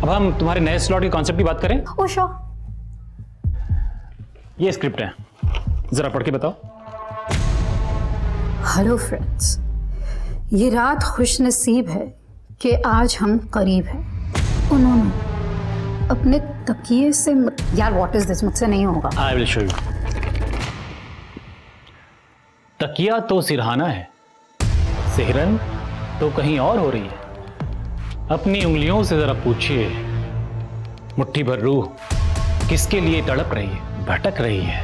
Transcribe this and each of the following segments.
अब हम तुम्हारे नए स्लॉट के कॉन्सेप्ट की बात करें। ओ श्योर। ये स्क्रिप्ट है, जरा पढ़ के बताओ। हेलो फ्रेंड्स, ये रात खुशनसीब है कि आज हम करीब हैं। उन्होंने अपने तकिए से यार व्हाट इज दिस, मुझसे नहीं होगा। I will show you. तकिया तो सिरहाना है, सिहरन तो कहीं और हो रही है। अपनी उंगलियों से जरा पूछिए, मुट्ठी भर रूह किसके लिए तड़प रही है, भटक रही है।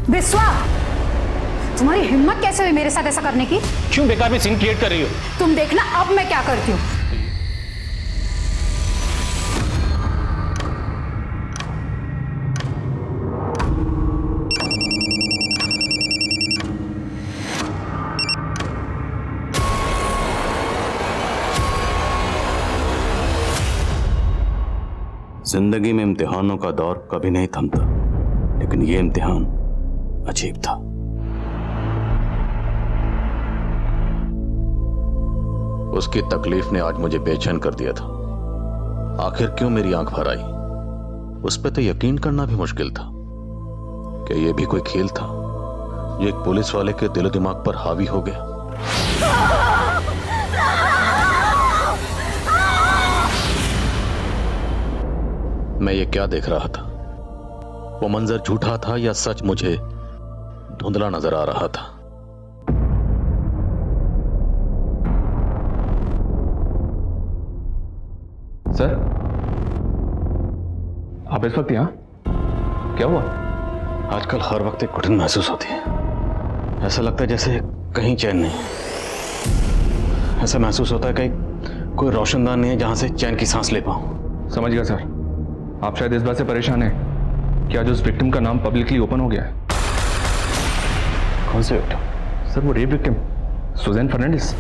विश्वा, तुम्हारी हिम्मत कैसे हुई मेरे साथ ऐसा करने की? क्यों बेकार में सीन क्रिएट कर रही हो? तुम देखना अब मैं क्या करती हूँ। जिंदगी में इम्तिहानों का दौर कभी नहीं थमता, लेकिन यह इम्तिहान अजीब था। उसकी तकलीफ ने आज मुझे बेचैन कर दिया था। आखिर क्यों मेरी आंख भर आई, उस पर तो यकीन करना भी मुश्किल था कि यह भी कोई खेल था जो एक पुलिस वाले के दिलो दिमाग पर हावी हो गया। मैं ये क्या देख रहा था? वो मंजर झूठा था या सच मुझे धुंधला नजर आ रहा था? सर, आप इस वक्त यहां? क्या हुआ? आजकल हर वक्त एक घुटन महसूस होती है। ऐसा लगता है जैसे कहीं चैन नहीं। ऐसा महसूस होता है कहीं कोई रोशनदान नहीं है जहां से चैन की सांस ले पाऊं। समझ गया सर। आप शायद इस बात से परेशान हैं कि आज उस विक्टिम का नाम पब्लिकली ओपन हो गया है। कौन से विक्टिम? सर, वो rape victim Suzanne Fernandes.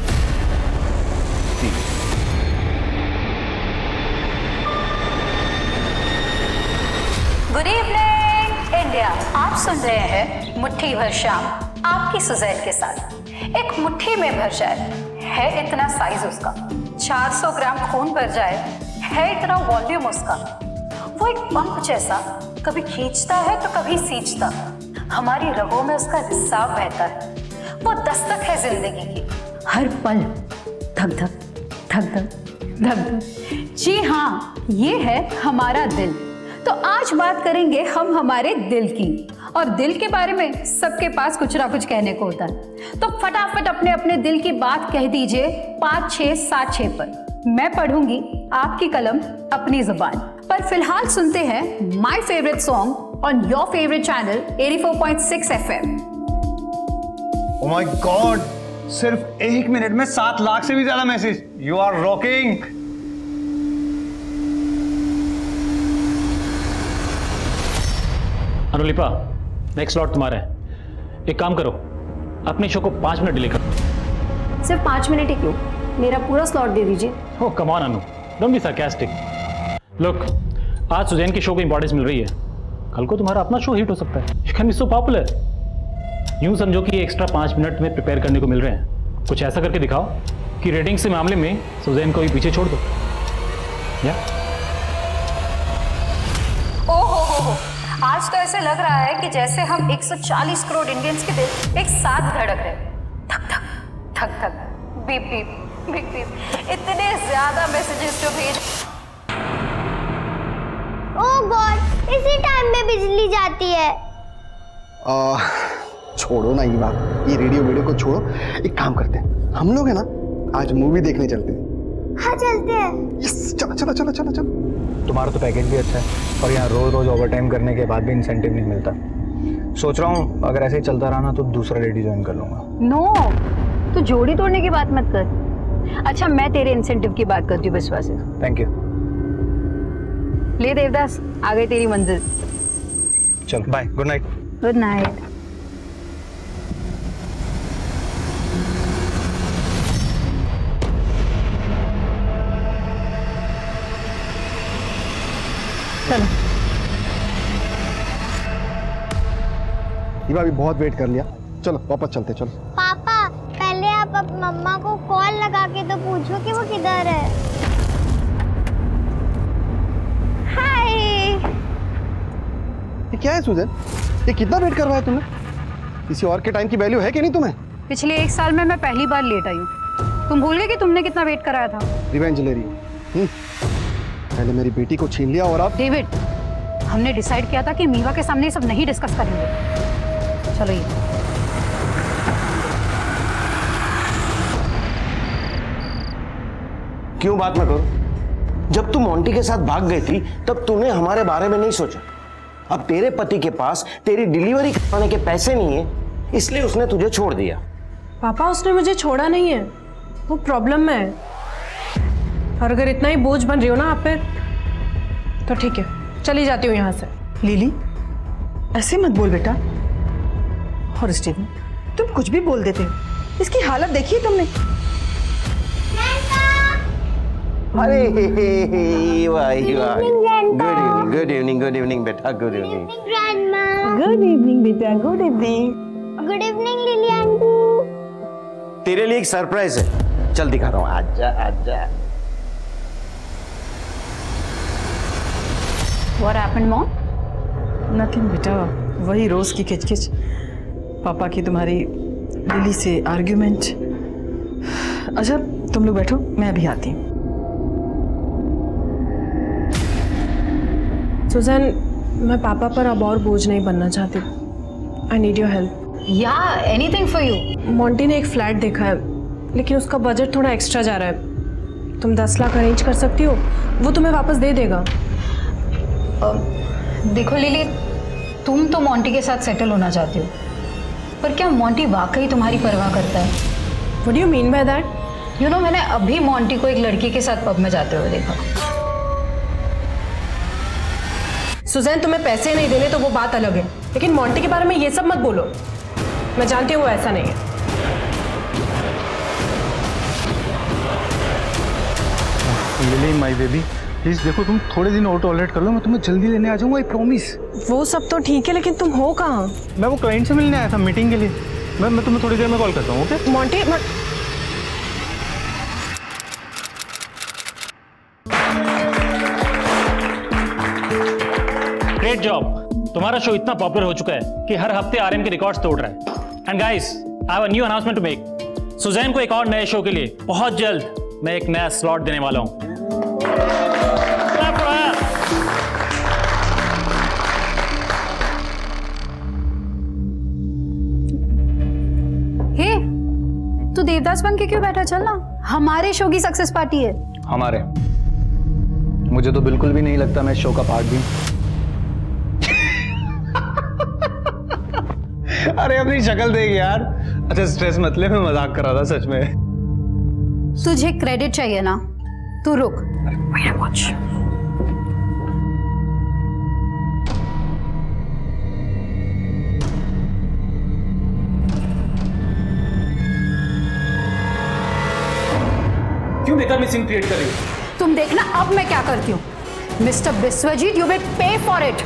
Good evening India. आप सुन रहे हैं मुट्ठी भर शाम आपकी सुजैन के साथ। एक मुट्ठी में भर जाए है इतना साइज उसका, 400 ग्राम खून भर जाए है इतना वॉल्यूम उसका। वो एक पंप जैसा कभी खींचता है तो कभी सींचता, हमारी रगों में उसका रिसाव बहता है। वो दस्तक है जिंदगी की, हर पल धक धक धक धक धक धक। जी हाँ, ये है हमारा दिल। तो आज बात करेंगे हम हमारे दिल की, और दिल के बारे में सबके पास कुछ ना कुछ कहने को होता है। तो फटाफट अपने अपने दिल की बात कह दीजिए 5676 पर। मैं पढ़ूंगी आपकी कलम अपनी जुबान पर। फिलहाल सुनते हैं my favourite song on your favourite channel 84.6 FM। Oh my God, सिर्फ 1 मिनट में 7 लाख से भी ज्यादा message. You are rocking. Anulipa, next slot तुम्हारा है। एक काम करो, अपने शो को 5 मिनट डिले करो। सिर्फ 5 मिनट ही क्यों, मेरा पूरा स्लॉट दे दीजिए। Oh come on Anu, don't be sarcastic. Look, आज सुजैन की शो को इंपॉर्टेंस मिल रही है, कल को तुम्हारा अपना शो हिट हो सकता है। You can be so popular. यूं समझो कि ये एक्स्ट्रा 5 मिनट में प्रिपेयर करने को मिल रहे हैं। कुछ ऐसा करके दिखाओ कि रेटिंग्स के मामले में सुजैन को भी पीछे छोड़ दो। या ओहो, आज तो ऐसे लग रहा है कि जैसे हम 140 करोड़ इंडियंस के दिल एक साथ धड़क रहे। धक धक धक धक, बीप बीप बीप बीप। इतने ज्यादा मैसेजेस जो भेज। ओह गॉड, इसी टाइम में बिजली जाती है। छोड़ो ना ये बात, ये रेडियो को छोड़ो। एक काम करते हैं, हम लोग है ना आज मूवी देखने चलते हैं। हाँ चलते हैं। यस, चलो चलो चलो चलो चलो। तुम्हारा तो पैकेज भी अच्छा है और यहाँ रोज रोज ओवरटाइम करने के बाद भी इंसेंटिव नहीं मिलता। सोच रहा हूँ अगर ऐसे ही चलता रहा ना तो दूसरा रेडी ज्वाइन कर लूंगा। नो, तो जोड़ी तोड़ने की बात मत कर। अच्छा, मैं तेरे इंसेंटिव की बात करती हूँ विश्वास से। Thank you. ले देवदास, आ गई तेरी मंजिल। चलो bye, good night. Good night. चलो ये भाभी बहुत वेट कर लिया, चलो वापस चलते। चलो पापा, पहले आप मम्मा को कॉल लगा के तो पूछो कि वो किधर है। ये क्या है सुजन? ये कितना वेट करवाया तुमने? किसी और के टाइम की वैल्यू है कि नहीं तुम्हें? पिछले 1 साल में मैं पहली बार लेट आई हूँ। तुम भूल गए कि तुमने कितना वेट कराया था? रिवेंज ले रही हो? पहले मेरी बेटी को छीन लिया और अब डेविड, हमने डिसाइड किया था कि मीवा के सामने ये सब नहीं डिस्कस करेंगे। चलो ये क्यों बात न करो? जब तू मोंटी के साथ भाग गई थी तब तूने हमारे बारे में नहीं सोचा। अब तेरे पति के पास तेरी डिलीवरी करवाने के पैसे नहीं है, इसलिए उसने तुझे छोड़ दिया। पापा, उसने मुझे छोड़ा नहीं है, वो प्रॉब्लम में है। और अगर इतना ही बोझ बन रही हो ना आप पे, तो ठीक है, चली जाती हूँ यहाँ से। लिली, ऐसे मत बोल बेटा। और स्टीवन, तुम कुछ भी बोल देते हो। इसकी हालत देखी तुमने? अरे वाह वाह, गुड इवनिंग बेटा, गुड इवनिंग। गुड इवनिंग बेटा, good evening. Good evening lily aunty. तेरे लिए एक सरप्राइज है, चल दिखा रहा हूँ, आजा आजा। What happened, Mom? नथिंग बेटा, वही रोज की किचकिच, पापा की तुम्हारी लिली से आर्ग्यूमेंट। अच्छा तुम लोग बैठो, मैं अभी आती हूँ। सुजैन, मैं पापा पर अब और बोझ नहीं बनना चाहती। I need your help. Yeah, anything for you. Monty ने एक फ्लैट देखा है, लेकिन उसका बजट थोड़ा एक्स्ट्रा जा रहा है। तुम 10 लाख अरेंज कर सकती हो, वो तुम्हें वापस दे देगा। देखो लिली, तुम तो मोंटी के साथ सेटल होना चाहती हो, पर क्या मोंटी वाकई तुम्हारी परवाह करता है? What do you mean by that? You know, मैंने अभी मोंटी को एक लड़की के साथ पब में जाते हुए देखा। सुजैन, तुम्हें पैसे नहीं देने तो वो बात अलग है, लेकिन मोंटी के बारे में ये सब मत बोलो। मैं जानती हूँ वो ऐसा नहीं है। लिली माय बेबी, प्लीज देखो, तुम थोड़े दिन और टॉलरेट कर लो, मैं तुम्हें जल्दी लेने आ जाऊंगा, आई प्रॉमिस। वो सब तो ठीक है, लेकिन तुम हो कहाँ? मैं वो क्लाइंट से मिलने आया था मीटिंग के लिए। मैं तुम्हें थोड़ी देर में कॉल करता हूँ, ओके? Monty, great job. तुम्हारा शो इतना पॉपुलर हो चुका है कि हर हफ्ते आरएम के रिकॉर्ड्स तोड़ रहा है। And guys, I have a new announcement to make. Suzanne को एक और नए शो के लिए बहुत जल्द मैं एक नया स्लॉट देने वाला हूं। हे, तू देवदास बन के क्यों बैठा? चल ना, हमारे शो की सक्सेस पार्टी है। हमारे? मुझे तो बिल्कुल भी नहीं लगता मैं इस शो का पार्ट भी। अरे अपनी शक्ल देख यार। अच्छा स्ट्रेस मत ले, मैं मजाक कर रहा था सच में। तुझे क्रेडिट चाहिए ना, तू रुक। वॉच। क्यों बेकार में सीन क्रिएट कर रही हो? तुम देखना अब मैं क्या करती हूँ। Mister Biswajit, you will pay for it.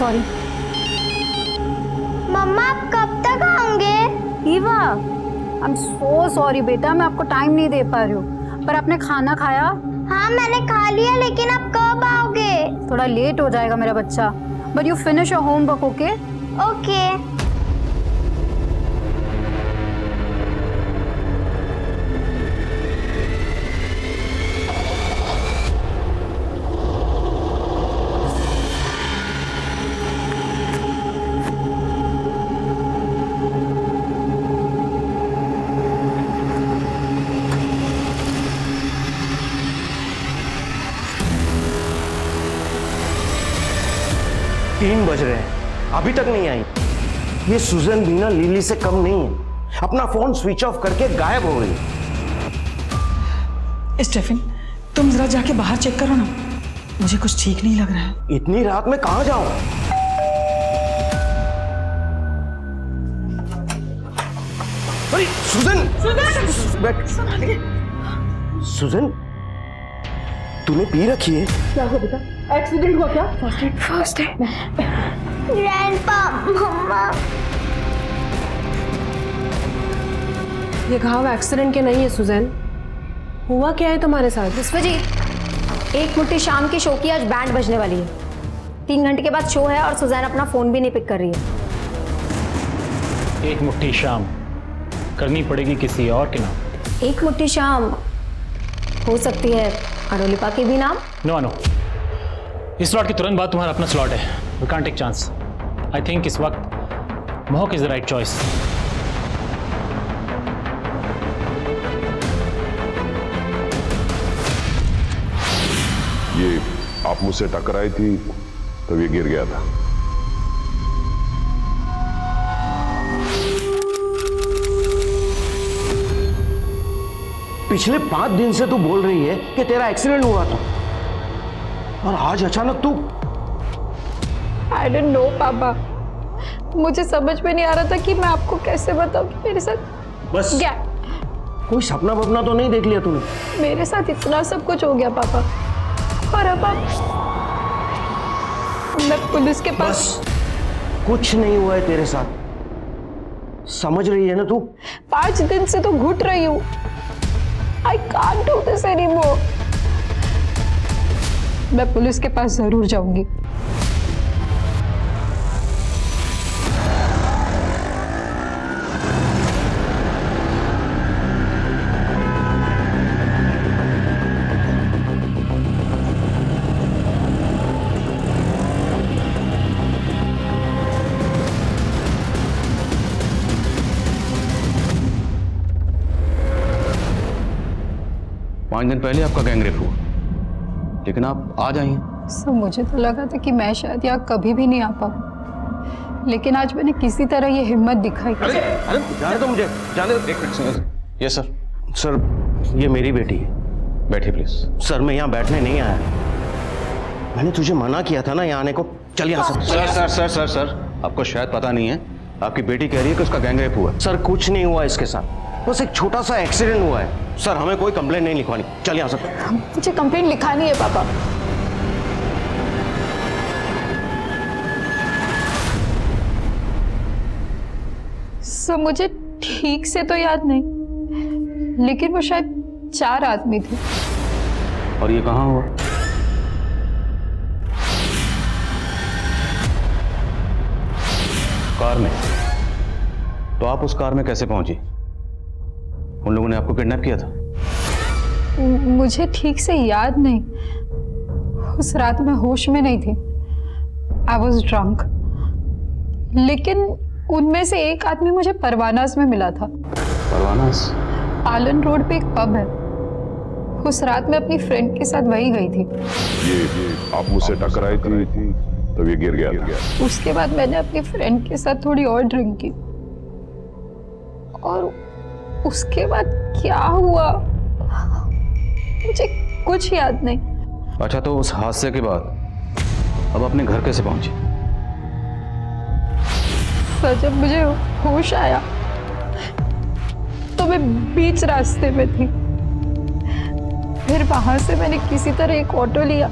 Sorry. मम्मा आप कब तक आओगे? Eva, I am so sorry बेटा, मैं आपको टाइम नहीं दे पा रही हूँ। पर आपने खाना खाया? हाँ मैंने खा लिया, लेकिन आप कब आओगे? थोड़ा लेट हो जाएगा मेरा बच्चा, but you finish your homework, okay? Okay. तीन बज रहे हैं, अभी तक नहीं आई। ये सुजन भी ना लिली से कम नहीं है, अपना फोन स्विच ऑफ करके गायब हो गई। स्टेफन, तुम जरा जाके बाहर चेक करो ना, मुझे कुछ ठीक नहीं लग रहा है। इतनी रात में कहां जाऊं? अरे सुजन, बैठ। सुजन, तूने पी रखी है? क्या हुआ बेटा? एक्सीडेंट हुआ क्या? First aid. ग्रैंडपा, मम्मा। ये घाव एक्सीडेंट के नहीं है सुजैन। हुआ क्या है तुम्हारे साथ? विश्वजीत, एक मुट्ठी शाम की शो की आज बैंड बजने वाली है। 3 घंटे के बाद शो है और सुजैन अपना फोन भी नहीं पिक कर रही है। एक मुट्ठी शाम करनी पड़ेगी किसी और के नाम। एक मुट्ठी शाम हो सकती है अडोलिपा के भी नाम। नो नो, इस स्लॉट के तुरंत बाद तुम्हारा अपना स्लॉट है। We can't take chance. I think इस वक्त महक इज द राइट चॉइस। ये आप मुझसे टकराई थी तब ये गिर गया था। पिछले 5 दिन से तू बोल रही है कि तेरा एक्सीडेंट हुआ था और आज अचानक तू। आई डोंट नो पापा, मुझे समझ में नहीं आ रहा था कि मैं आपको कैसे बताऊं कि मेरे साथ बस क्या। कोई सपना वपना तो नहीं देख लिया तूने? मेरे साथ इतना सब कुछ हो गया पापा, और अब मैं पुलिस के पास। कुछ नहीं हुआ है तेरे साथ, समझ रही है ना तू? 5 दिन से तो घुट रही हूँ। I can't do this anymore. मैं पुलिस के पास जरूर जाऊंगी। पाँच दिन पहले आपका गैंगरेप हुआ, लेकिन आप आज आई हैं। सर, मुझे तो लगा था कि मैं शायद यहाँ कभी भी नहीं आ पाऊँ, लेकिन आज मैंने किसी तरह ये हिम्मत दिखाई। अरे जाने दो मुझे, जाने दो। 1 मिनट। Yes sir. सर, ये मेरी बेटी है। बैठिए प्लीज। सर, मैं यहाँ बैठने नहीं आया, मैंने तुझे मना किया था ना यहाँ आने को। चल यहाँ से। Sir sir sir sir sir, आपको शायद पता नहीं है, आपकी बेटी कह रही है कि उसका गैंगरेप हुआ। सर, कुछ नहीं हुआ इसके साथ, बस एक छोटा सा एक्सीडेंट हुआ है। सर, हमें कोई कंप्लेंट नहीं लिखवानी। चल यहाँ से। मुझे कंप्लेंट लिखानी है पापा। सर, मुझे ठीक से तो याद नहीं, लेकिन वो शायद 4 आदमी थे। और ये कहाँ हुआ? कार में। तो आप उस कार में कैसे पहुंची? उन लोगों ने आपको किडनैप किया था? मुझे ठीक से याद नहीं, उस रात मैं होश में नहीं थी। I was drunk. लेकिन उनमें से एक आदमी मुझे परवानास में मिला था। परवानास? पालन रोड पे एक पब है, उस रात मैं अपनी फ्रेंड के साथ वहीं गई थी। ये आप मुझसे टकराई थी तब ये गिर गया था। उसके बाद मैंने अपनी फ्रेंड के साथ थोड़ी और ड्रिंक की, और उसके बाद क्या हुआ मुझे कुछ याद नहीं। अच्छा, तो उस हादसे के बाद अब अपने घर कैसे पहुंची? सर, जब मुझे होश आया तो मैं बीच रास्ते में थी। फिर वहां से मैंने किसी तरह एक ऑटो लिया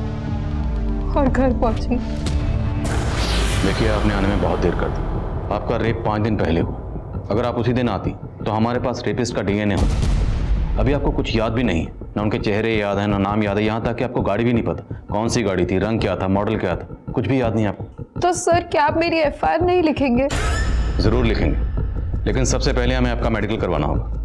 और घर पहुंची। देखिए, आपने आने में बहुत देर कर दी। आपका रेप 5 दिन पहले हुआ। अगर आप उसी दिन आती तो हमारे पास रेपिस्ट का डीएनए होता। अभी आपको कुछ याद भी नहीं है, ना उनके चेहरे याद है, ना नाम याद है, यहाँ तक कि आपको गाड़ी भी नहीं पता कौन सी गाड़ी थी, रंग क्या था, मॉडल क्या था, कुछ भी याद नहीं आपको। तो सर, क्या आप मेरी एफआईआर नहीं लिखेंगे? जरूर लिखेंगे, लेकिन सबसे पहले हमें आपका मेडिकल करवाना होगा।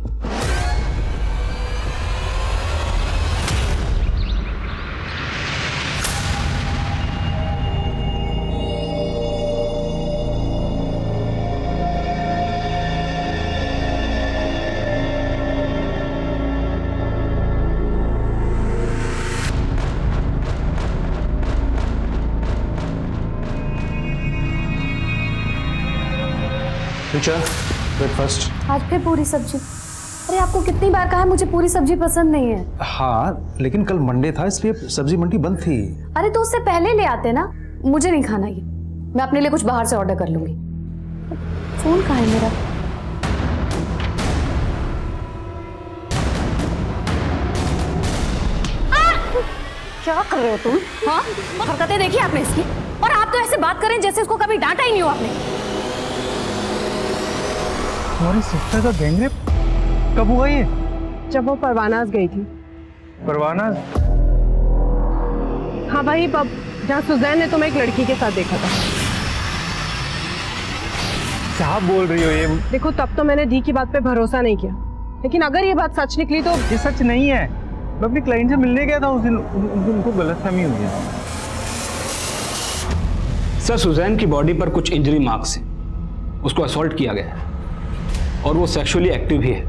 ब्रेकफास्ट। आज फिर पूरी सब्जी? अरे आपको कितनी बार कहा है मुझे पूरी सब्जी पसंद नहीं है। हाँ, लेकिन कल मंडे था इसलिए सब्जी मंडी बंद थी। अरे तो उससे पहले ले आते ना। मुझे नहीं खाना ये, मैं अपने लिए कुछ बाहर से ऑर्डर कर लूंगी। फोन कहाँ है मेरा? क्या कर रहे हो तुम? हाँ, हरकतें देखी आपने इसकी? और आप तो ऐसे बात करें जैसे उसको कभी डांटा ही नहीं हो आपने। तुम्हारी सिस्टर का गैंगरेप कब हुआ ये? जब वो परवानाज गई थी। परवानाज? हाँ वही पब जहाँ सुजैन ने तुम्हें एक लड़की के साथ देखा था। क्या बोल रही हो ये? देखो तब तो मैंने दी की बात पे भरोसा नहीं किया, लेकिन अगर ये बात सच निकली तो। ये सच नहीं है। मैं अपनी क्लाइंट से मिलने गया था उस दिन, उनको गलतफहमी हुई है। सर सुजैन की बॉडी पर कुछ इंजरी मार्क्स हैं। उसको असॉल्ट किया गया है और वो सेक्सुअली एक्टिव भी है,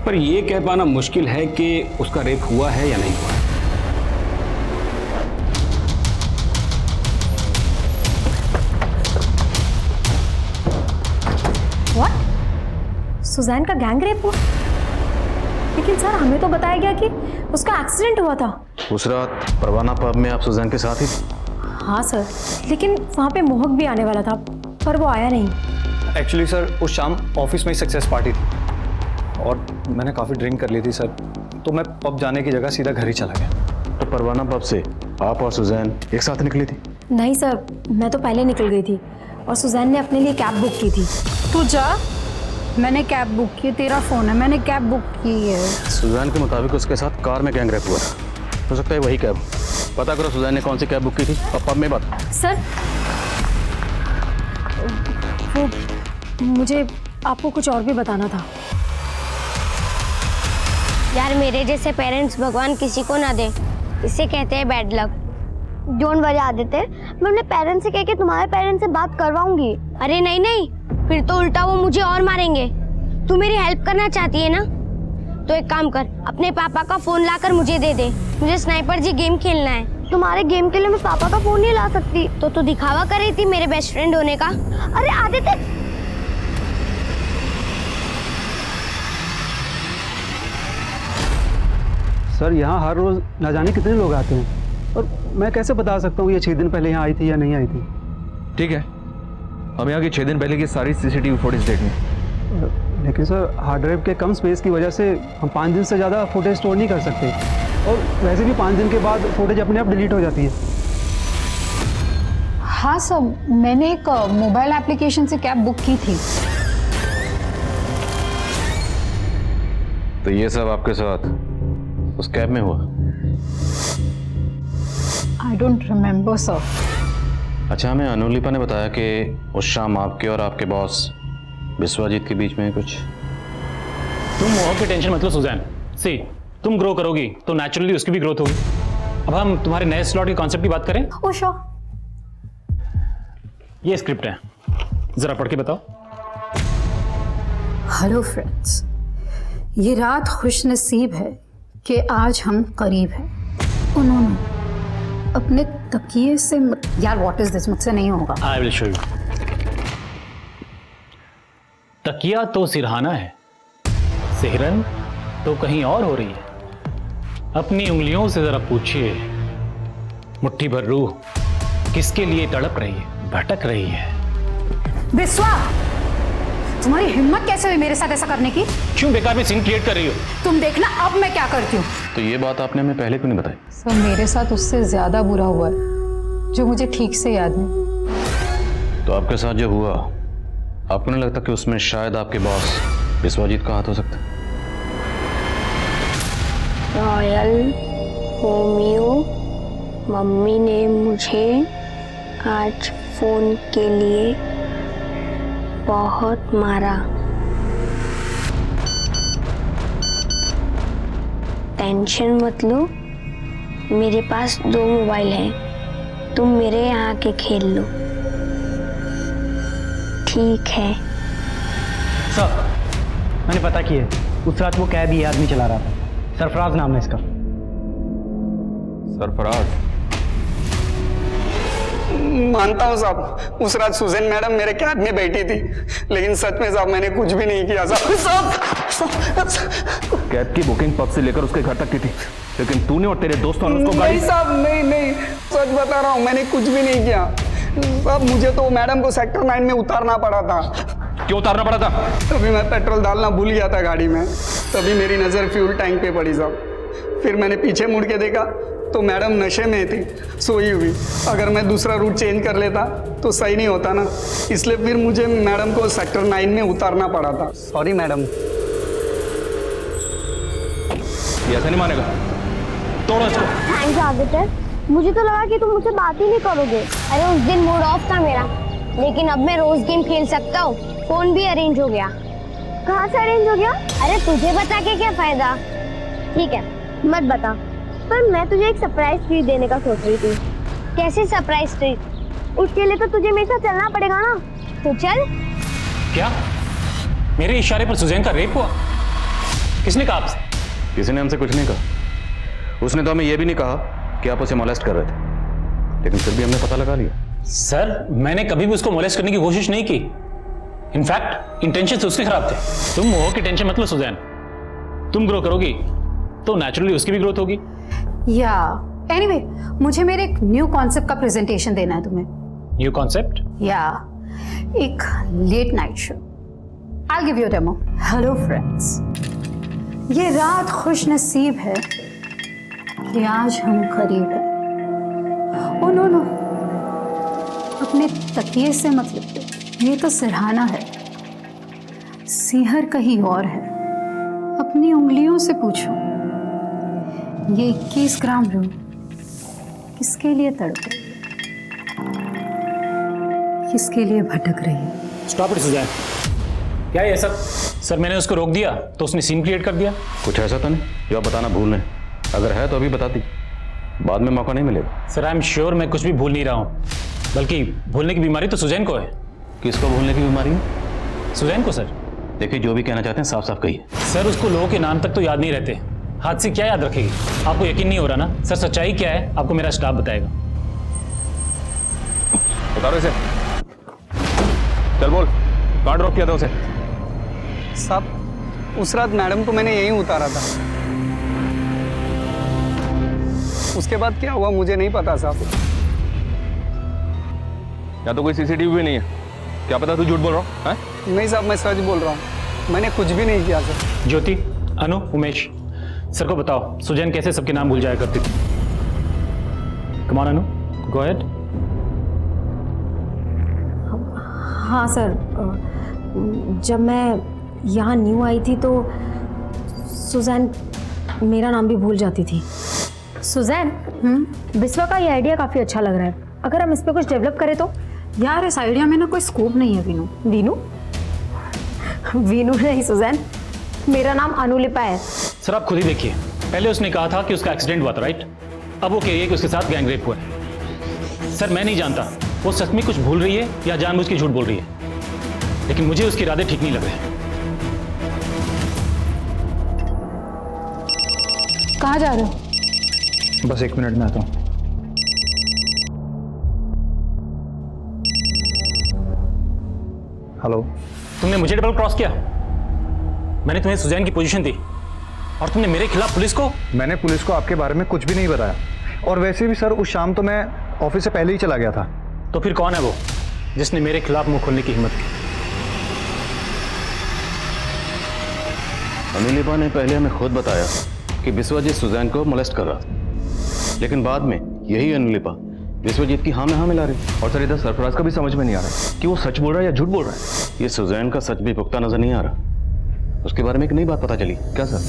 पर ये कह पाना मुश्किल है कि उसका रेप हुआ है या नहीं हुआ है। व्हाट? सुजैन का गैंग रेप हुआ? लेकिन सर हमें तो बताया गया कि उसका एक्सीडेंट हुआ था। उस रात परवाना पब में आप सुजैन के साथ ही थे? हाँ सर, लेकिन वहाँ पे मोहक भी आने वाला था पर वो आया नहीं। एक्चुअली सर उस शाम ऑफिस में ही सक्सेस पार्टी थी और मैंने काफ़ी ड्रिंक कर ली थी सर, तो मैं पब जाने की जगह सीधा घर ही चला गया। तो परवाना पब से आप और सुजैन एक साथ निकली थी? नहीं सर, मैं तो पहले निकल गई थी और सुजैन ने अपने लिए कैब बुक की थी। तू जा, मैंने कैब बुक की, तेरा फोन है, मैंने कैब बुक की है। सुजैन के मुताबिक उसके साथ कार में गैंग रेप हुआ था, हो सकता है वही कैब। पता करो सुजैन ने कौन सी कैब बुक की थी और पब में बात। सर वो मुझे आपको कुछ और भी बताना था। यार मेरे जैसे पेरेंट्स भगवान किसी को ना दे, इसे कहते हैं bad luck. Don't worry Aditya, मैं अपने पेरेंट्स से कह के तुम्हारे पेरेंट्स से बात करवाऊंगी। अरे नहीं नहीं, फिर तो उल्टा वो मुझे और मारेंगे। तू मेरी हेल्प करना चाहती है ना, तो एक काम कर, अपने पापा का फोन लाकर मुझे दे दे। मुझे स्नाइपर जी गेम खेलना है। तुम्हारे गेम के लिए मैं पापा का फोन नहीं ला सकती। तो तू दिखावा कर रही थी मेरे बेस्ट फ्रेंड होने का। अरे आदित्य, सर यहाँ हर रोज न जाने कितने लोग आते हैं और मैं कैसे बता सकता हूँ ये 6 दिन पहले यहाँ आई थी या नहीं आई थी। ठीक है, हम यहाँ की 6 दिन पहले की सारी सीसीटीवी फुटेज देखेंगे। लेकिन सर हार्ड ड्राइव के कम स्पेस की वजह से हम 5 दिन से ज़्यादा फुटेज स्टोर नहीं कर सकते और वैसे भी 5 दिन के बाद फुटेज अपने आप डिलीट हो जाती है। हाँ सर, मैंने एक मोबाइल एप्लीकेशन से कैब बुक की थी। तो ये सब आपके साथ उस कैब में हुआ? I don't remember sir. अच्छा, हमें अनुलिपा ने बताया कि उस शाम आपके और आपके बॉस विश्वजीत के बीच में कुछ। तुम मोहक की टेंशन मत लो सुजैन। सी, तुम ग्रो करोगी तो नेचुरली उसकी भी ग्रोथ होगी। अब हम तुम्हारे नए स्लॉट के कॉन्सेप्ट की बात करें। ओ श्योर। ये स्क्रिप्ट है, जरा पढ़ के बताओ। हेलो फ्रेंड्स, ये रात खुशनसीब है कि आज हम करीब हैं। उन्होंने अपने तकिए से यार व्हाट इज दिस, मुझसे नहीं होगा। I will show you. तकिया तो सिरहाना है, सिहरन तो कहीं और हो रही है। अपनी उंगलियों से जरा पूछिए, मुट्ठी भर रूह किसके लिए तड़प रही है, भटक रही है। बिस्वा, तुम्हारी हिम्मत कैसे हुई मेरे साथ ऐसा करने की? क्यों बेकार में सीन क्रिएट कर रही हो? तुम देखना अब मैं क्या करती हूँ। तो ये बात आपने हमें पहले क्यों नहीं बताई? सर मेरे साथ उससे ज्यादा बुरा हुआ है जो मुझे ठीक से याद नहीं। तो आपके साथ जो हुआ, आपको नहीं लगता कि उसमें शायद आपके बॉस विश्वजीत का हाथ हो सकता है? रॉयल होम्यो, मम्मी ने मुझे आज फोन के लिए बहुत मारा। टेंशन मत लो, मेरे पास 2 मोबाइल हैं, तुम मेरे यहाँ के खेल लो, ठीक है? सर मैंने पता किया है, उस रात वो कैब ये आदमी चला रहा था। सरफराज नाम है इसका। सरफराज? मानता हूँ साहब, उस रात सुजैन मैडम मेरे कैब में बैठी थी, लेकिन सच में साहब मैंने कुछ भी नहीं किया साहब। कैब की बुकिंग पब से लेकर उसके घर तक की थी, लेकिन तूने और तेरे दोस्तों ने उसको नहीं साहब, नहीं, सच बता रहा हूँ, मैंने कुछ भी नहीं किया साहब। मुझे तो मैडम को सेक्टर 9 में उतारना पड़ा था। क्यों उतारना पड़ा था? तभी मैं पेट्रोल डालना भूल गया था गाड़ी में, तभी मेरी नज़र फ्यूल टैंक पे पड़ी साहब। फिर मैंने पीछे मुड़ के देखा, तो मैडम नशे में थी, सोई हुई। अगर मैं दूसरा रूट चेंज कर लेता तो सही नहीं होता ना, इसलिए फिर मुझे मैडम को सेक्टर 9 में उतारना पड़ा था। Sorry madam. ये ऐसा नहीं मानेगा, तोड़ो इसको। थैंक्स आदित्य, मुझे तो लगा कि तुम मुझसे बात ही नहीं करोगे। अरे उस दिन मूड ऑफ था मेरा, लेकिन अब मैं रोज गेम खेल सकता हूँ। फोन भी अरेंज हो गया। कहाँ से अरेंज हो गया? अरे तुझे बता के क्या फायदा। ठीक है मत बता, पर मैं तुझे एक सरप्राइज ट्रीट देने का सोच रही थी। कैसी सरप्राइज ट्रीट? उसके लिए तो तुझे मेरे साथ चलना पड़ेगा ना, तो चल। क्या मेरे इशारे पर सुजैन का रेप हुआ? किसने कहा आपसे? किसी ने हमसे कुछ नहीं कहा। उसने तो हमें यह भी नहीं कहा कि आप उसे मोलेस्ट कर रहे थे, लेकिन फिर भी हमने पता लगा लिया। सर मैंने कभी भी उसको मोलेस्ट करने की कोशिश नहीं की। इनफैक्ट इंटेंशन उसके खराब थे। तुम हो कि टेंशन मतलब सुजैन, तुम ग्रो करोगी तो नेचुरली उसकी भी ग्रोथ होगी। या एनीवे, मुझे मेरे एक न्यू कॉन्सेप्ट का प्रेजेंटेशन देना है तुम्हें। New concept? या एक late night show. I give you demo. Hello friends, ये रात खुश नसीब है कि आज हम करीब हैं। ओ नो नो, अपने तकिए से मत लिपटो, ये तो सिरहाना है, सीहर कहीं और है। अपनी उंगलियों से पूछो, ये 21 ग्राम रूह किसके लिए तड़प रही है, किसके लिए भटक रही है? स्टॉप इट सुजैन, क्या है ये सब? सर मैंने उसको रोक दिया तो उसने सीन क्रिएट कर दिया। कुछ ऐसा तो नहीं जो आप बताना भूल रहे हैं? अगर है तो अभी बताती, बाद में मौका नहीं मिलेगा। सर आई एम श्योर मैं कुछ भी भूल नहीं रहा हूँ, बल्कि भूलने की बीमारी तो सुजैन को है। किसको भूलने की बीमारी है? सुजैन को सर। देखिए जो भी कहना चाहते हैं साफ साफ कहिए। सर उसको लोगों के नाम तक तो याद नहीं रहते, हाथ से क्या याद रखेगी? आपको यकीन नहीं हो रहा ना? सर सच्चाई क्या है आपको मेरा स्टाफ बताएगा। बता रहे से चल बोल, कहाँ ड्रॉप किया था उसे? साहब उस रात मैडम को मैंने यहीं उतारा था, उसके बाद क्या हुआ मुझे नहीं पता साहब। या तो कोई सीसीटीवी भी नहीं है, क्या पता तू झूठ बोल रहा है? नहीं साहब मैं सच बोल रहा हूँ, मैंने कुछ भी नहीं किया सर। ज्योति, अनु, उमेश, सर को बताओ सुजैन कैसे सबके नाम भूल जाया करती थी। कम ऑन अनु, गो अहेड। हाँ सर, जब मैं यहाँ न्यू आई थी तो सुजैन मेरा नाम भी भूल जाती थी। सुजैन, बिस्वा का ये आइडिया काफ़ी अच्छा लग रहा है, अगर हम इस पर कुछ डेवलप करें तो? यार इस आइडिया में ना कोई स्कोप नहीं है वीनू। वीनू? वीनू नहीं सुजैन, मेरा नाम अनुलिपा है। सर आप खुद ही देखिए, पहले उसने कहा था कि उसका एक्सीडेंट हुआ था, राइट? अब वो कह रही है कि उसके साथ गैंग रेप हुआ है। सर मैं नहीं जानता वो सच में कुछ भूल रही है या जानबूझ के झूठ बोल रही है, लेकिन मुझे उसके इरादे ठीक नहीं लग रहे। कहाँ जा रहे हो? बस 1 मिनट में आता हूँ। हेलो। तुमने मुझे डबल क्रॉस किया, मैंने तुम्हें सुजैन की पोजीशन दी और तुमने मेरे खिलाफ पुलिस को। मैंने पुलिस को आपके बारे में कुछ भी नहीं बताया, और वैसे भी सर उस शाम तो मैं ऑफिस से पहले ही चला गया था। तो फिर कौन है वो जिसने मेरे खिलाफ मुंह खोलने की हिम्मत की? अनुलिपा ने पहले हमें खुद बताया कि सुजैन को मोलेस्ट कर रहा था, लेकिन बाद में यही अनुलिपा विश्वजीत की हाँ में हाँ मिला रही। और सर इधर सरफराज का भी समझ में नहीं आ रहा कि वो सच बोल रहा है या झूठ बोल रहा है। ये सुजैन का सच भी पुख्ता नजर नहीं आ रहा। उसके बारे में एक नई बात पता चली। क्या सर?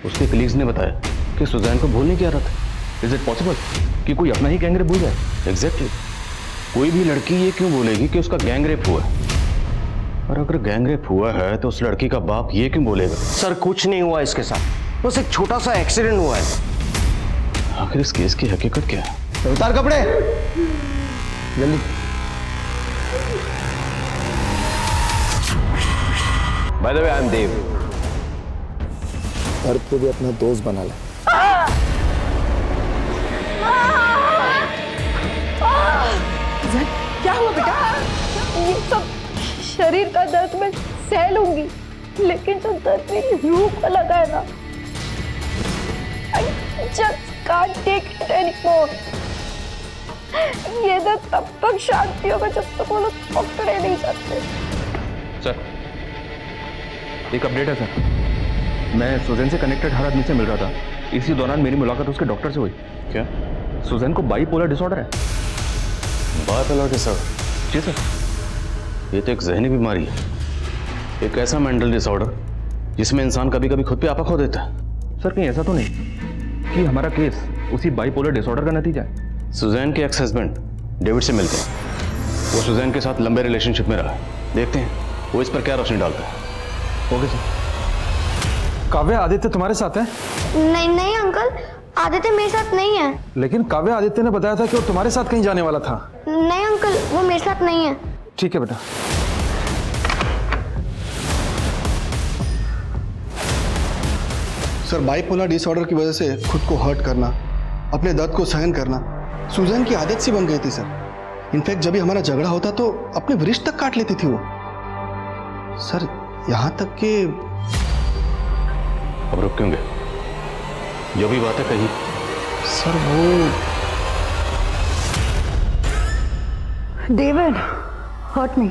उसके कलीग्स ने बताया कि सुजैन को भूलने की आदत है। इज इट पॉसिबल कि कोई अपना ही गैंग रेप भूल जाए? एग्जैक्टली। कोई भी लड़की ये क्यों बोलेगी कि उसका गैंग रेप हुआ है? और अगर गैंग रेप हुआ है तो उस लड़की का बाप ये क्यों बोलेगा? सर कुछ नहीं हुआ इसके साथ, बस एक छोटा सा एक्सीडेंट हुआ है। आखिर इस केस की हकीकत क्या है? उतार कपड़े जल्दी। By the way I am Dev. घर को भी अपना दोस्त बना ले। क्या हुआ बेटा? ये सब शरीर का दर्द मैं सह लूंगी, लेकिन जो दर्द मेरी रूह को लगा है ना, I just can't take it anymore. ये दर्द तब तक शांति होगा जब तक वो लोग पकड़े नहीं जाते। सर एक अपडेट है सर, मैं सुजैन से कनेक्टेड हर आदमी से मिल रहा था, इसी दौरान मेरी मुलाकात उसके डॉक्टर से हुई। क्या? सुजैन को बाइपोलर डिसऑर्डर है। Bipolar disorder? जी सर। ये तो एक जहनी बीमारी है, एक ऐसा मेंटल डिसऑर्डर जिसमें इंसान कभी कभी खुद पे आपा खो देता है। सर कहीं ऐसा तो नहीं कि हमारा केस उसी बाइपोलर डिसऑर्डर का नतीजा है? सुजैन के एक्स हस्बैंड डेविड से मिलते हैं, वो सुजैन के साथ लंबे रिलेशनशिप में रहा है, देखते हैं वो इस पर क्या रोशनी डालता है। Okay sir. काव्या आदित्य तुम्हारे साथ है? नहीं नहीं अंकल, आदित्य मेरे साथ नहीं है। लेकिन काव्या आदित्य ने बताया था कि वो तुम्हारे साथ कहीं जाने वाला था। नहीं अंकल, वो मेरे साथ नहीं है। ठीक है बेटा। सर बाइपोलर डिसऑर्डर की वजह से खुद को हर्ट करना, अपने दर्द को सहन करना सुजैन की आदत सी बन गई थी सर। इनफैक्ट जब भी हमारा झगड़ा होता तो अपने वृष्ठ तक काट लेती थी वो। सर यहां तक कि अब रुक क्यों गए? जो भी बातें कही सर वो David, hurt me.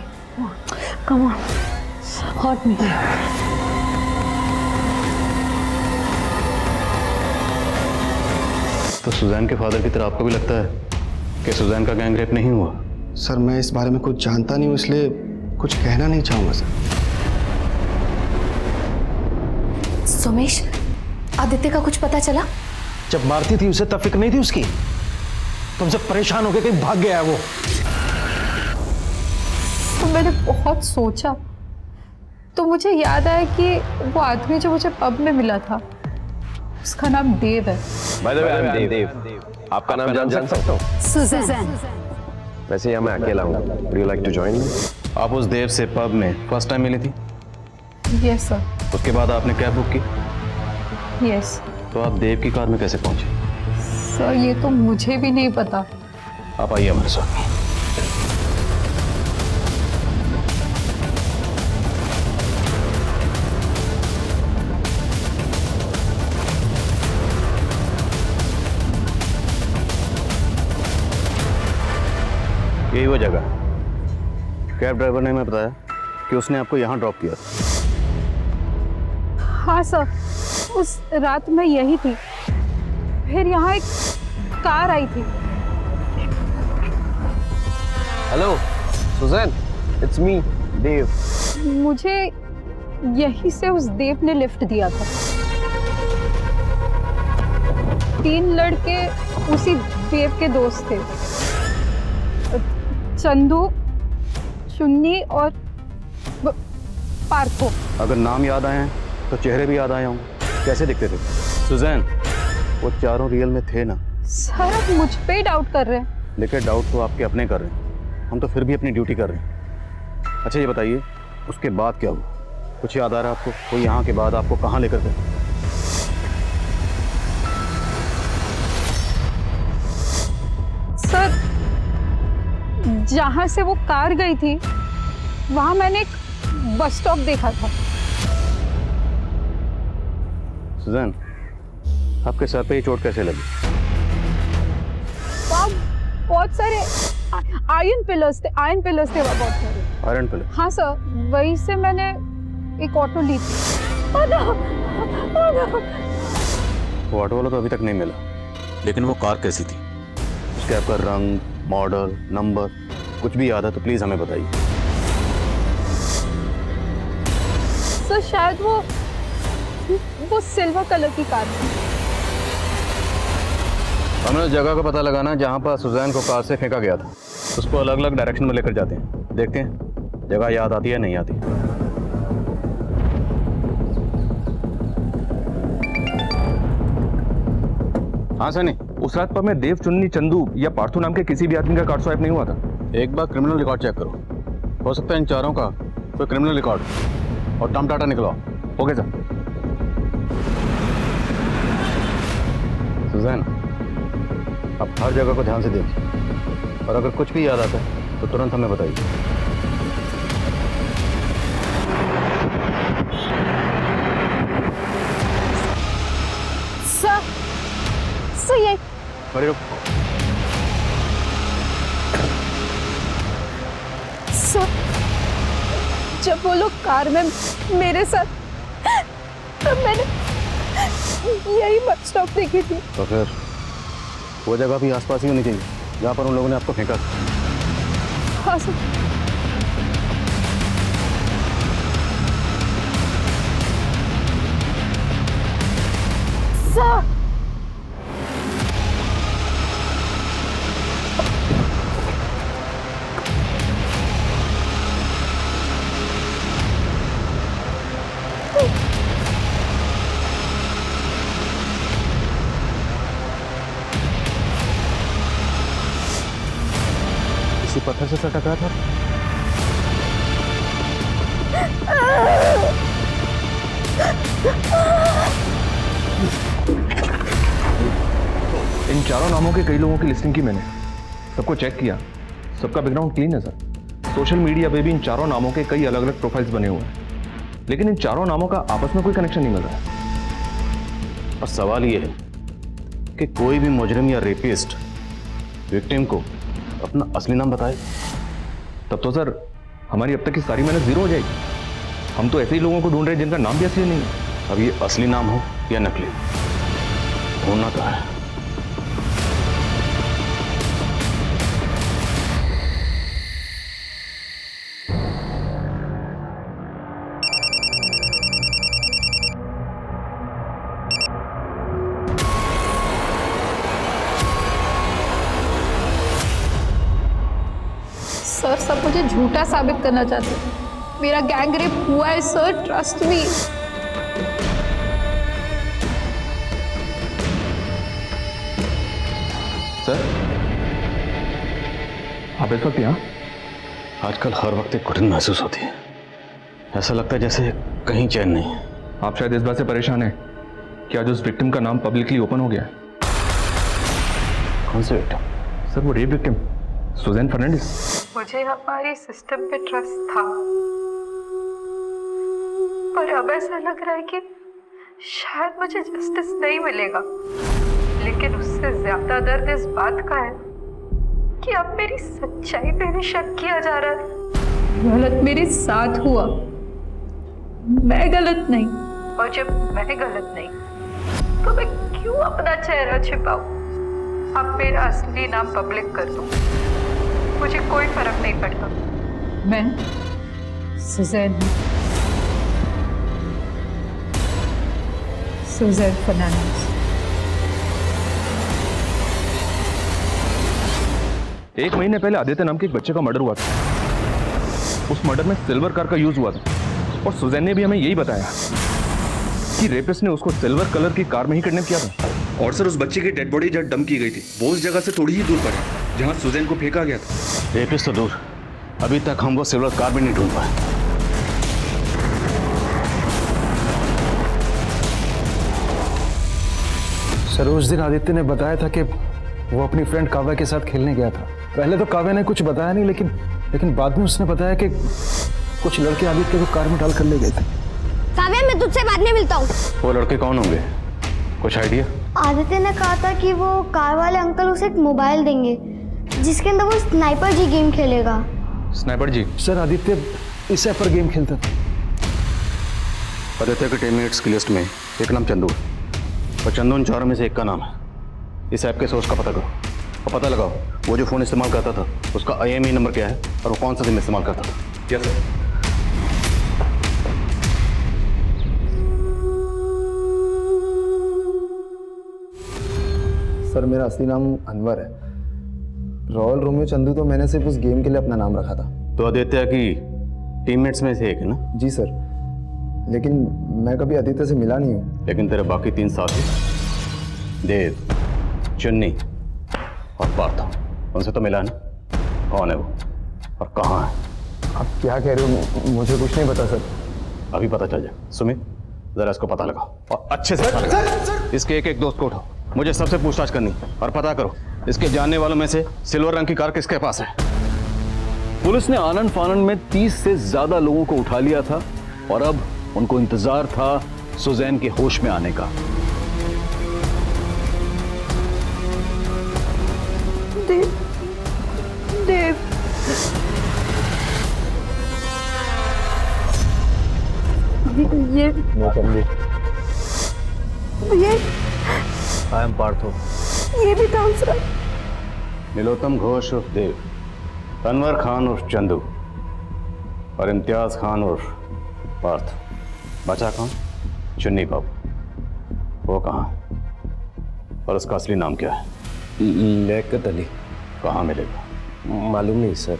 Come on, hurt me. तो सुजैन के फादर की तरह आपको भी लगता है कि सुजैन का गैंग रेप नहीं हुआ? सर मैं इस बारे में कुछ जानता नहीं हूँ, इसलिए कुछ कहना नहीं चाहूंगा सर। सोमेश, आदित्य का कुछ पता चला? जब मारती थी उसे तब फिक्र नहीं थी उसकी? तुमसे परेशान होकर कहीं भाग गया है वो। तो मैंने बहुत सोचा तो मुझे याद आया कि वो आदमी जो मुझे पब में मिला था उसका नाम देव है। By the way I am Dev. आपका नाम जान सकता हूँ? सुजैन। वैसे यहाँ मैं अकेला हूँ। Would you like to join me? आप उस देव से पब में फर्स्ट टाइम मिली थी? Yes sir. उसके बाद आपने कैब बुक की? यस। तो आप देव की कार में कैसे पहुंचे? सर ये तो मुझे भी नहीं पता। आप आइए हमारे साथ। यही वो जगह, कैब ड्राइवर ने हमें बताया कि उसने आपको यहाँ ड्रॉप किया था। हाँ सर, उस रात मैं यही थी, फिर यहाँ एक कार आई थी। हेलो सुजैन, इट्स मी देव। मुझे यहीं से उस देव ने लिफ्ट दिया था। 3 लड़के उसी देव के दोस्त थे, चंदू, चुन्नी और पार्थो। अगर नाम याद आए हैं तो चेहरे भी याद आए होंगे। कैसे दिखते थे? सुजैन, वो चारों रियल में थे ना? सर आप मुझ पे ही डाउट कर रहे हैं। लेकिन डाउट तो आपके अपने कर रहे हैं, हम तो फिर भी अपनी ड्यूटी कर रहे हैं। अच्छा ये बताइए, उसके बाद क्या हुआ? कुछ याद आ रहा है आपको? वो यहाँ के बाद आपको कहाँ लेकर गए? सर जहां से वो कार गई थी वहां मैंने एक बस स्टॉप देखा था। सुजैन, आपके सर पे ये चोट कैसे लगी? वहाँ बहुत सारे आयरन पिलर्स थे वहाँ बहुत सारे। Iron pillar? हाँ सर, वहीं से मैंने एक ऑटो ली थी। Oh no! Oh no! वो ऑटो वाला तो अभी तक नहीं मिला, लेकिन वो कार कैसी थी? उसके आपका रंग, मॉडल, नंबर कुछ भी याद है तो प्लीज हमें बताइए। सर शायद वो सिल्वर कलर की कार थी। हमें उस जगह का पता लगाना है जहाँ पर सुजैन को कार से फेंका गया था। उसको अलग अलग डायरेक्शन में लेकर जाते हैं, देखते हैं जगह याद आती है नहीं आती। हाँ सनी, उस रात पर मैं देव, चुन्नी, चंदू या पार्थू नाम के किसी भी आदमी का कार्ड स्वाइप नहीं हुआ था। एक बार क्रिमिनल रिकॉर्ड चेक करो, हो सकता है इन चारों का कोई क्रिमिनल रिकॉर्ड और टर्म डाटा निकलवाओ। Okay sir. सुजैन, आप हर जगह को ध्यान से देखिए और अगर कुछ भी याद आता है तो तुरंत हमें बताइए। सर ये खड़े रहो। सर जब वो लोग कार में मेरे साथ, तब मैंने यही बस स्टॉप देखी थी। तो फिर वो जगह भी आसपास ही होनी चाहिए जहाँ पर उन लोगों ने आपको फेंका। हाँ सर। सर किसी पत्थर से टकरा था। इन चारों नामों के कई लोगों की लिस्टिंग की मैंने, सबको चेक किया, सबका बैकग्राउंड क्लीन है सर। सोशल मीडिया पे भी इन चारों नामों के कई अलग अलग प्रोफाइल्स बने हुए हैं, लेकिन इन चारों नामों का आपस में कोई कनेक्शन नहीं मिल रहा है। और सवाल यह है कि कोई भी मुजरिम या रेपिस्ट विक्टिम को अपना असली नाम बताए, तब तो सर हमारी अब तक की सारी मेहनत जीरो हो जाएगी। हम तो ऐसे ही लोगों को ढूंढ रहे हैं जिनका नाम भी असली नहीं है। अब ये असली नाम हो या नकली, ढूंढना कहाँ है? सर सब मुझे झूठा साबित करना चाहते हैं। मेरा गैंग रेप हुआ है सर, ट्रस्ट मी। सर आप इस वक्त यहाँ? आजकल हर वक्त एक घुटन महसूस होती है, ऐसा लगता है जैसे कहीं चैन नहीं है। आप शायद इस बात से परेशान हैं कि आज उस विक्टिम का नाम पब्लिकली ओपन हो गया है। कौन से विक्टिम? सर वो रेप विक्टिम सुजैन फर्नांडिस। मुझे हमारी सिस्टम पे ट्रस्ट था, पर अब ऐसा लग रहा है कि शायद मुझे जस्टिस नहीं मिलेगा। लेकिन उससे ज्यादा दर्द इस बात का है कि अब मेरी सच्चाई पे भी शक किया जा रहा है। गलत मेरे साथ हुआ, मैं गलत नहीं। और जब मैं गलत नहीं तो मैं क्यों अपना चेहरा छिपाऊं? अब मेरा असली नाम पब्लिक कर दूं, मुझे कोई फर्क नहीं पड़ता। मैं सुजैन हूं, सुजैन फर्नांडिस। एक महीने पहले आदित्य नाम के एक बच्चे का मर्डर हुआ था। उस मर्डर में सिल्वर कार का यूज हुआ था और सुजैन ने भी हमें यही बताया कि रेपिस्ट ने उसको सिल्वर कलर की कार में ही किडनैप किया था। और सर उस बच्चे की डेड बॉडी जहाँ डंप की गई थी वो उस जगह से थोड़ी ही दूर पर है जहाँ सुजैन को फेंका गया था। रेपिस्ट तो दूर, अभी तक हम वो सिल्वर कार भी नहीं ढूंढ पाए। सर उस दिन आदित्य ने बताया था कि वो अपनी फ्रेंड काव्या के साथ खेलने गया था। पहले तो काव्या ने कुछ बताया नहीं, लेकिन बाद में उसने बताया कि कुछ लड़के आदित्य को कार में डाल कर ले गए थे। काव्या मैं तुझसे बाद में मिलता हूँ। वो लड़के कौन होंगे, कुछ आइडिया? आदित्य ने कहा था कि वो कार वाले अंकल उसे एक मोबाइल देंगे जिसके अंदर वो स्नाइपर जी गेम खेलेगा। स्नाइपर जी? सर आदित्य इस ऐप पर गेम खेलता था। आदित्य के टीममेट्स की लिस्ट में एक नाम चंदू है और चंदू उन चारों में से एक का नाम है। इस ऐप के सोर्स का पता करो और पता लगाओ वो जो फ़ोन इस्तेमाल करता था उसका IMEI नंबर क्या है और वो कौन सा सिम इस्तेमाल करता था। Yes sir. सर मेरा असली नाम अनवर है। रॉयल रोमियो चंदू तो मैंने सिर्फ उस गेम के लिए अपना नाम रखा था। तो आदित्य की टीममेट्स में से एक है ना? जी सर, लेकिन मैं कभी आदित्य से मिला नहीं हूँ। लेकिन तेरे बाकी 3 साथी देव, चुन्नी और पार्थ, उनसे तो मिला ना? कौन है वो और कहाँ है? आप क्या कह रहे हो? मुझे कुछ नहीं पता सर। अभी पता चल जाए। सुमित जरा इसको पता लगाओ और अच्छे से पता लगाओ। इसके एक एक दोस्त को उठाओ, मुझे सबसे पूछताछ करनी और पता करो इसके जानने वालों में से सिल्वर रंग की कार किसके पास है। पुलिस ने आनंद फानंद में 30 से ज्यादा लोगों को उठा लिया था और अब उनको इंतजार था सुजैन के होश में आने का। देव, देव। ये ये आई एम पार्थो। ये भी था उस रात। नीलोत्तम घोष उर्फ देव, अनवर खान उर्फ चंदू और इम्तियाज खान उर्फ पार्थ। बचा कौन? चुन्नी बाबू। वो कहाँ और उसका असली नाम क्या है? लियाकत अली। कहाँ मिलेगा? मालूम नहीं सर,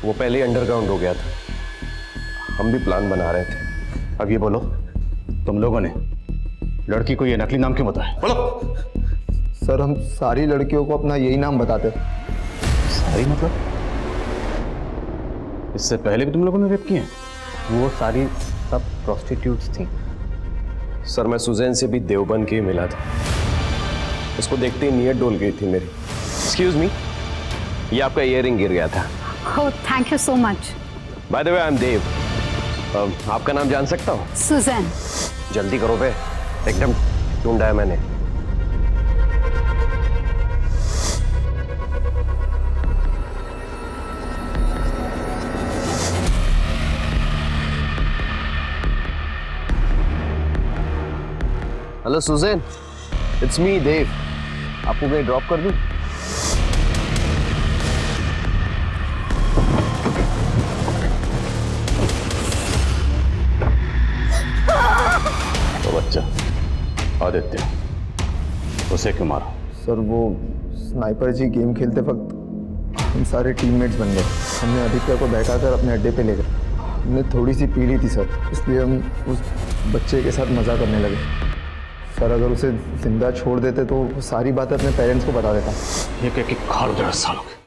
वो पहले ही अंडरग्राउंड हो गया था। हम भी प्लान बना रहे थे। अब ये बोलो, तुम लोगों ने लड़की को ये नकली नाम क्यों बताया? बोलो। सर हम सारी लड़कियों को अपना यही नाम बताते। सारी मतलब? इससे पहले भी तुम लोगों ने रेप किए? वो सारी सब प्रोस्टिट्यूट्स थी। सर मैं सुजैन से भी देवबंद के ही मिला था। उसको देखते ही नीयत डोल गई थी मेरी। एक्सक्यूज मी, ये आपका इयररिंग गिर गया था। Oh, thank you so much. By the way I am Dev. आपका नाम जान सकता हूँ? सुजैन। जल्दी करो बे, एकदम ढूंढा है मैंने। हेलो सुजैन, इट्स मी देव। आपको कहीं ड्रॉप कर दूं? तो बच्चा आदित्य, उसे क्यों मारा? सर वो स्नाइपर जी गेम खेलते वक्त हम सारे टीममेट्स बन गए। हमने आदित्य को बहकाकर अपने अड्डे पे ले गए। हमने थोड़ी सी पी ली थी सर, इसलिए हम उस बच्चे के साथ मज़ा करने लगे। सर अगर उसे जिंदा छोड़ देते तो सारी बातें अपने पेरेंट्स को बता देता। ये कह के खार जड़ा सालों के।